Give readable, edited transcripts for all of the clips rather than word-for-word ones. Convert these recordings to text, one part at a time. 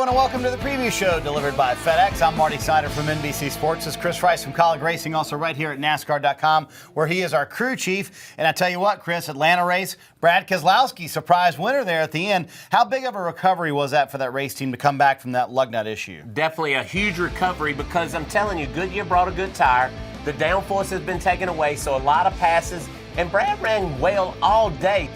everyone, and welcome to the preview show delivered by FedEx. I'm Marty Snider from NBC Sports. This is Chris Rice from College Racing, also right here at NASCAR.com, where he is our crew chief. And I tell you what, Chris, Atlanta race, Brad Keselowski, surprise winner there at the end. How big of a recovery was that for that race team to come back from that lug nut issue? Definitely a huge recovery because I'm telling you, Goodyear brought a good tire. The downforce has been taken away, so a lot of passes. And Brad ran well all day.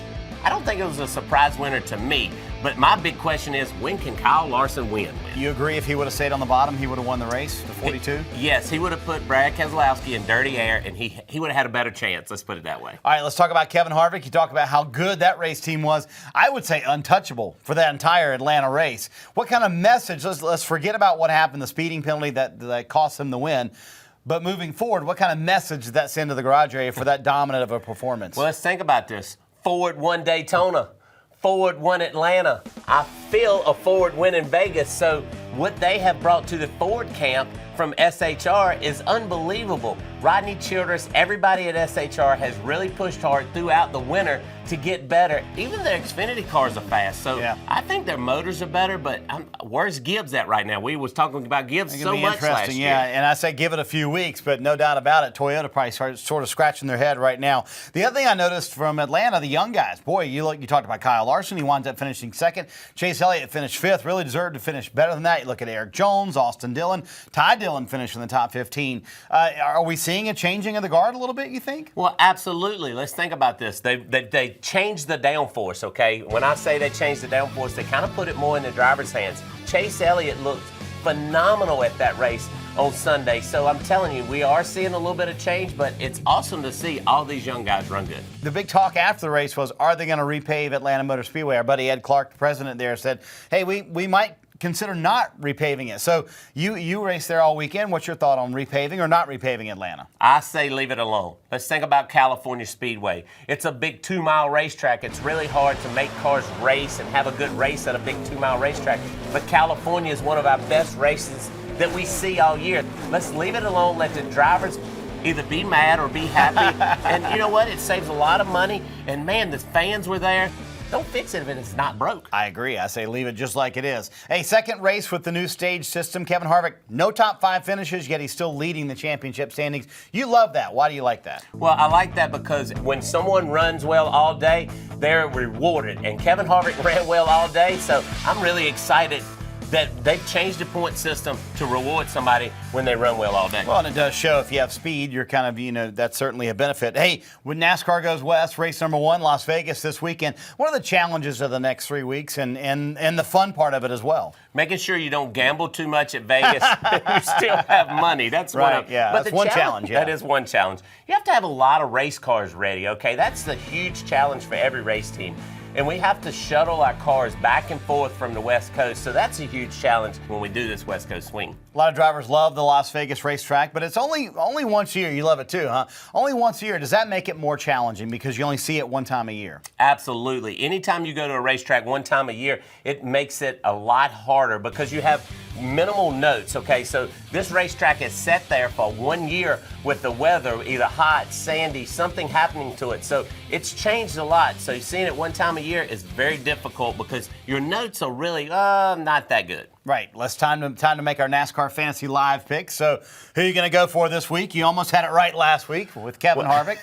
I don't think it was a surprise winner to me. But my big question is, when can Kyle Larson win? You agree if he would have stayed on the bottom, he would have won the race, the 42? Yes, he would have put Brad Keselowski in dirty air, and he would have had a better chance. Let's put it that way. All right, let's talk about Kevin Harvick. You talk about how good that race team was. I would say untouchable for that entire Atlanta race. What kind of message? Let's forget about what happened, the speeding penalty that cost him the win. But moving forward, what kind of message did that send to the garage area for that dominant of a performance? Well, let's think about this. Ford won Daytona. Ford won Atlanta. I feel a Ford win in Vegas. So what they have brought to the Ford camp from SHR is unbelievable. Rodney Childress, everybody at SHR has really pushed hard throughout the winter to get better. Even their Xfinity cars are fast. So yeah. I think their motors are better, but where's Gibbs at right now? We was talking about Gibbs so much last year. Yeah, and I say give it a few weeks, but no doubt about it, Toyota probably started sort of scratching their head right now. The other thing I noticed from Atlanta, the young guys, boy, you talked about Kyle Larson. He winds up finishing second. Chase Elliott finished fifth, really deserved to finish better than that. You look at Eric Jones, Austin Dillon, Ty Dillon finished in the top 15. Are we seeing a changing of the guard a little bit, you think? Well, absolutely. Let's think about this. They changed the downforce, okay? When I say they changed the downforce, they kind of put it more in the driver's hands. Chase Elliott looked phenomenal at that race on Sunday. So I'm telling you, we are seeing a little bit of change, but it's awesome to see all these young guys run good. The big talk after the race was, are they going to repave Atlanta Motor Speedway? Our buddy Ed Clark, the president there, said, hey, we might consider not repaving it. So you raced there all weekend. What's your thought on repaving or not repaving Atlanta? I say leave it alone. Let's think about California Speedway. It's a big 2-mile racetrack. It's really hard to make cars race and have a good race at a big 2-mile racetrack. But California is one of our best races that we see all year. Let's leave it alone. Let the drivers either be mad or be happy. And you know what? It saves a lot of money. And man, the fans were there. Don't fix it if it's not broke. I agree. I say leave it just like it is. Hey, second race with the new stage system. Kevin Harvick, no top 5 finishes, yet he's still leading the championship standings. You love that. Why do you like that? Well, I like that because when someone runs well all day, they're rewarded. And Kevin Harvick ran well all day, so I'm really excited that they've changed the point system to reward somebody when they run well all day. Well, and it does show if you have speed, you're kind of, that's certainly a benefit. Hey, when NASCAR goes west, race number 1, Las Vegas this weekend, what are the challenges of the next 3 weeks and the fun part of it as well? Making sure you don't gamble too much at Vegas. You still have money. That's right. That's one challenge. That is one challenge. You have to have a lot of race cars ready, okay? That's the huge challenge for every race team. And we have to shuttle our cars back and forth from the West Coast. So that's a huge challenge when we do this West Coast swing. A lot of drivers love the Las Vegas racetrack, but it's only once a year. You love it too, huh? Only once a year. Does that make it more challenging because you only see it one time a year? Absolutely. Anytime you go to a racetrack one time a year, it makes it a lot harder because you have minimal notes, okay? So this racetrack is set there for 1 year with the weather, either hot, sandy, something happening to it. So it's changed a lot. So seeing it one time a year is very difficult because your notes are really not that good. Right. Less time to make our NASCAR Fantasy Live picks. So who are you going to go for this week? You almost had it right last week with Kevin Harvick.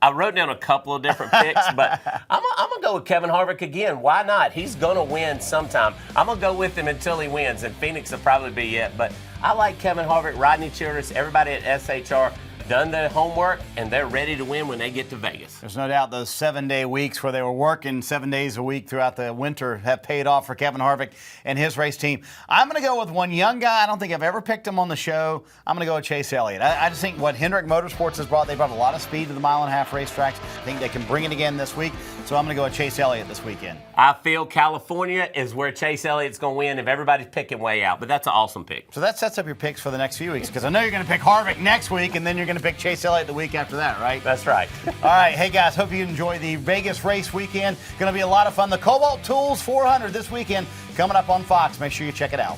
I wrote down a couple of different picks, but I'm going to go with Kevin Harvick again. Why not? He's going to win sometime. I'm going to go with him until he wins, and Phoenix will probably be it. But I like Kevin Harvick, Rodney Childress, everybody at SHR. Done their homework, and they're ready to win when they get to Vegas. There's no doubt those 7-day weeks where they were working 7 days a week throughout the winter have paid off for Kevin Harvick and his race team. I'm going to go with one young guy. I don't think I've ever picked him on the show. I'm going to go with Chase Elliott. I just think what Hendrick Motorsports has brought, they brought a lot of speed to the mile-and-a-half racetracks. I think they can bring it again this week, so I'm going to go with Chase Elliott this weekend. I feel California is where Chase Elliott's going to win if everybody's picking way out, but that's an awesome pick. So that sets up your picks for the next few weeks because I know you're going to pick Harvick next week, and then you're going to pick Chase Elliott the week after that, right? That's right. All right. Hey, guys, hope you enjoy the Vegas race weekend. Going to be a lot of fun. The Cobalt Tools 400 this weekend coming up on Fox. Make sure you check it out.